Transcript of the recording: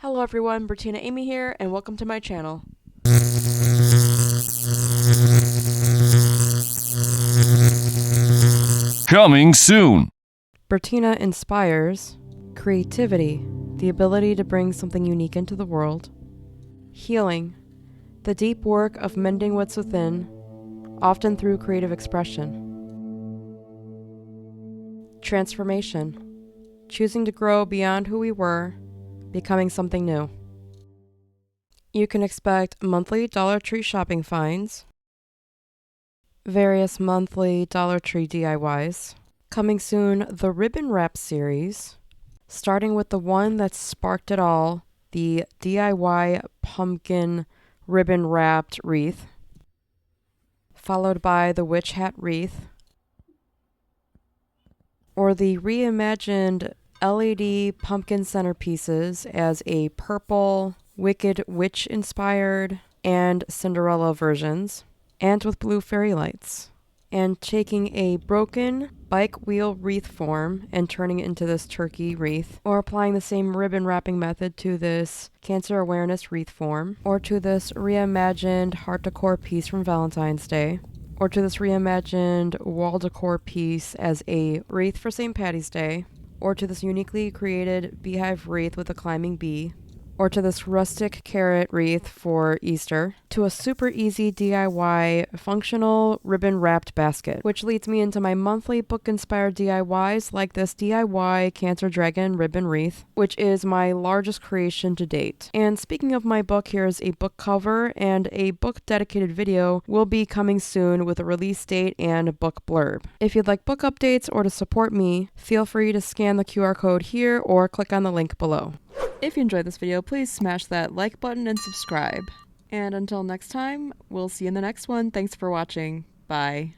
Hello everyone, Bertina Amy here, and welcome to my channel. Coming soon. Bertina inspires creativity, the ability to bring something unique into the world, healing, the deep work of mending what's within, often through creative expression, transformation, choosing to grow beyond who we were, becoming something new. You can expect monthly Dollar Tree shopping finds, various monthly Dollar Tree DIYs, coming soon the Ribbon Wrap series, starting with the one that sparked it all, the DIY pumpkin ribbon wrapped wreath, followed by the witch hat wreath, or the reimagined LED pumpkin centerpieces as a purple, Wicked Witch inspired, and Cinderella versions, and with blue fairy lights. And taking a broken bike wheel wreath form and turning it into this turkey wreath, or applying the same ribbon wrapping method to this cancer awareness wreath form, or to this reimagined heart decor piece from Valentine's Day, or to this reimagined wall decor piece as a wreath for St. Patty's Day, or to this uniquely created beehive wreath with a climbing bee, or to this rustic carrot wreath for Easter, to a super easy DIY functional ribbon wrapped basket, which leads me into my monthly book inspired DIYs like this DIY Cancer Dragon ribbon wreath, which is my largest creation to date. And speaking of my book, here's a book cover, and a book dedicated video will be coming soon with a release date and book blurb. If you'd like book updates or to support me, feel free to scan the QR code here or click on the link below. If you enjoyed this video, please smash that like button and subscribe. And until next time, we'll see you in the next one. Thanks for watching. Bye.